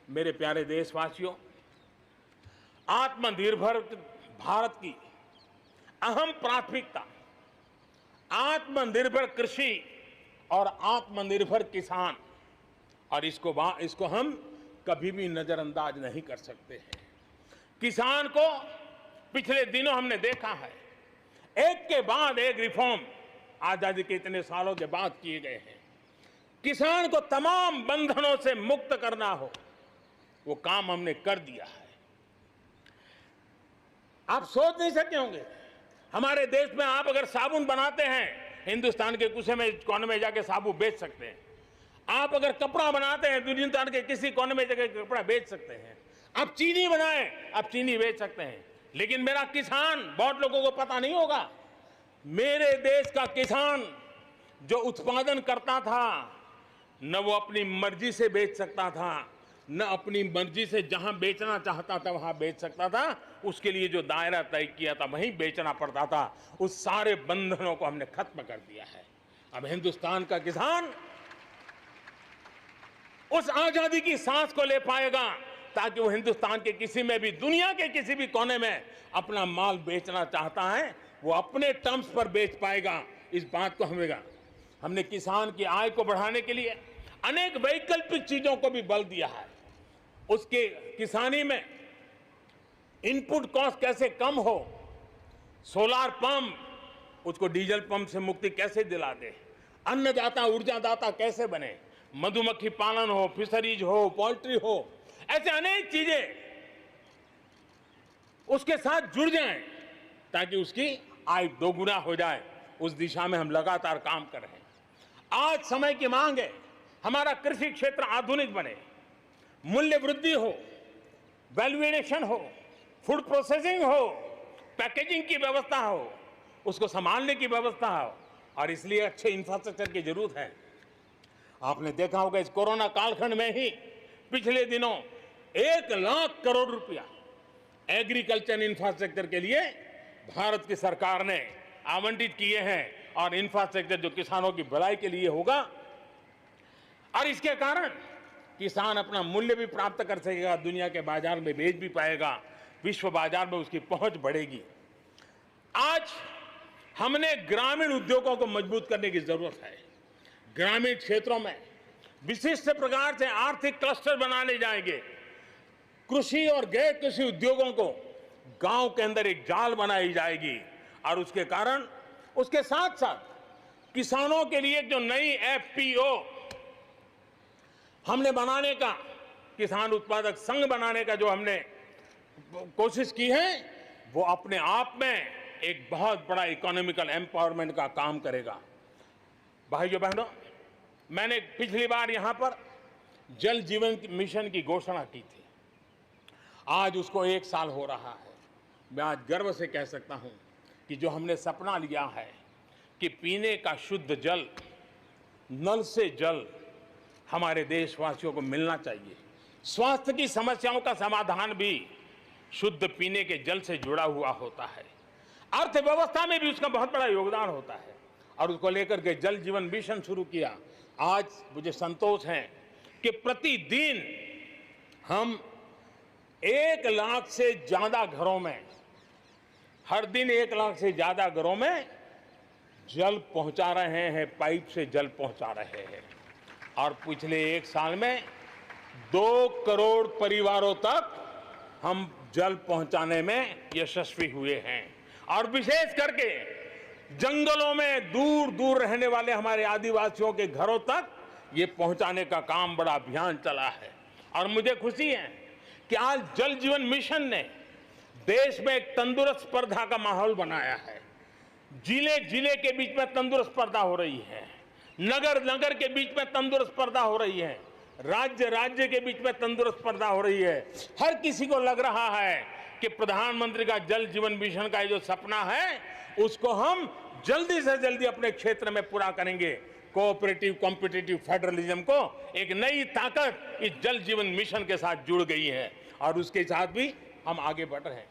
मेरे प्यारे देशवासियों, आत्मनिर्भर भारत की अहम प्राथमिकता आत्मनिर्भर कृषि और आत्मनिर्भर किसान, और इसको हम कभी भी नजरअंदाज नहीं कर सकते हैं। किसान को पिछले दिनों हमने देखा है, एक के बाद एक रिफॉर्म आजादी के इतने सालों के बाद किए गए हैं। किसान को तमाम बंधनों से मुक्त करना हो, वो काम हमने कर दिया है। आप सोच नहीं सकते होंगे, हमारे देश में आप अगर साबुन बनाते हैं, हिंदुस्तान के कोने में जाके साबुन बेच सकते हैं। आप अगर कपड़ा बनाते हैं, हिंदुस्तान के किसी कोने में जाके कपड़ा बेच सकते हैं। आप चीनी बनाएं, आप चीनी बेच सकते हैं। लेकिन मेरा किसान, बहुत लोगों को पता नहीं होगा, मेरे देश का किसान जो उत्पादन करता था, न वो अपनी मर्जी से बेच सकता था, न अपनी मर्जी से जहां बेचना चाहता था वहां बेच सकता था। उसके लिए जो दायरा तय किया था वहीं बेचना पड़ता था। उस सारे बंधनों को हमने खत्म कर दिया है। अब हिंदुस्तान का किसान उस आजादी की सांस को ले पाएगा ताकि वो हिंदुस्तान के किसी में भी, दुनिया के किसी भी कोने में अपना माल बेचना चाहता है, वो अपने टर्म्स पर बेच पाएगा। इस बात को हमने किसान की आय को बढ़ाने के लिए अनेक वैकल्पिक चीजों को भी बल दिया है। उसके किसानी में इनपुट कॉस्ट कैसे कम हो, सोलार पंप, उसको डीजल पंप से मुक्ति कैसे दिला दे, अन्नदाता ऊर्जादाता कैसे बने, मधुमक्खी पालन हो, फिशरीज हो, पोल्ट्री हो, ऐसे अनेक चीजें उसके साथ जुड़ जाएं ताकि उसकी आय दोगुना हो जाए। उस दिशा में हम लगातार काम कर रहे हैं। आज समय की मांग है, हमारा कृषि क्षेत्र आधुनिक बने, मूल्य वृद्धि हो, वैल्यू एडिशन हो, फूड प्रोसेसिंग हो, पैकेजिंग की व्यवस्था हो, उसको संभालने की व्यवस्था हो, और इसलिए अच्छे इंफ्रास्ट्रक्चर की जरूरत है। आपने देखा होगा इस कोरोना कालखंड में ही पिछले दिनों 1 लाख करोड़ रुपया एग्रीकल्चर इंफ्रास्ट्रक्चर के लिए भारत की सरकार ने आवंटित किए हैं, और इंफ्रास्ट्रक्चर जो किसानों की भलाई के लिए होगा, और इसके कारण किसान अपना मूल्य भी प्राप्त कर सकेगा, दुनिया के बाजार में बेच भी पाएगा, विश्व बाजार में उसकी पहुंच बढ़ेगी। आज हमने ग्रामीण उद्योगों को मजबूत करने की जरूरत है। ग्रामीण क्षेत्रों में विशिष्ट प्रकार से आर्थिक क्लस्टर बनाने जाएंगे। कृषि और गैर कृषि उद्योगों को गांव के अंदर एक जाल बनाई जाएगी, और उसके कारण उसके साथ साथ किसानों के लिए जो नई एफपीओ हमने बनाने का, किसान उत्पादक संघ बनाने का जो हमने कोशिश की है, वो अपने आप में एक बहुत बड़ा इकोनॉमिकल एम्पावरमेंट का काम करेगा। भाइयों बहनों, मैंने पिछली बार यहां पर जल जीवन मिशन की घोषणा की थी। आज उसको 1 साल हो रहा है। मैं आज गर्व से कह सकता हूं कि जो हमने सपना लिया है कि पीने का शुद्ध जल, नल से जल हमारे देशवासियों को मिलना चाहिए। स्वास्थ्य की समस्याओं का समाधान भी शुद्ध पीने के जल से जुड़ा हुआ होता है। अर्थव्यवस्था में भी उसका बहुत बड़ा योगदान होता है, और उसको लेकर के जल जीवन मिशन शुरू किया। आज मुझे संतोष है कि प्रतिदिन हम 1 लाख से ज्यादा घरों में, हर दिन 1 लाख से ज्यादा घरों में जल पहुंचा रहे हैं, पाइप से जल पहुंचा रहे हैं। और पिछले 1 साल में 2 करोड़ परिवारों तक हम जल पहुंचाने में यशस्वी हुए हैं। और विशेष करके जंगलों में दूर दूर रहने वाले हमारे आदिवासियों के घरों तक ये पहुंचाने का काम, बड़ा अभियान चला है। और मुझे खुशी है कि आज जल जीवन मिशन ने देश में एक तंदुरुस्त स्पर्धा का माहौल बनाया है। जिले जिले के बीच में तंदुरुस्त स्पर्धा हो रही है, नगर नगर के बीच में तंदुरुस्त स्पर्धा हो रही है, राज्य राज्य के बीच में तंदुरुस्त स्पर्धा हो रही है। हर किसी को लग रहा है कि प्रधानमंत्री का जल जीवन मिशन का जो सपना है, उसको हम जल्दी से जल्दी अपने क्षेत्र में पूरा करेंगे। कोऑपरेटिव कॉम्पिटिटिव फेडरलिज्म को एक नई ताकत इस जल जीवन मिशन के साथ जुड़ गई है, और उसके साथ भी हम आगे बढ़ रहे हैं।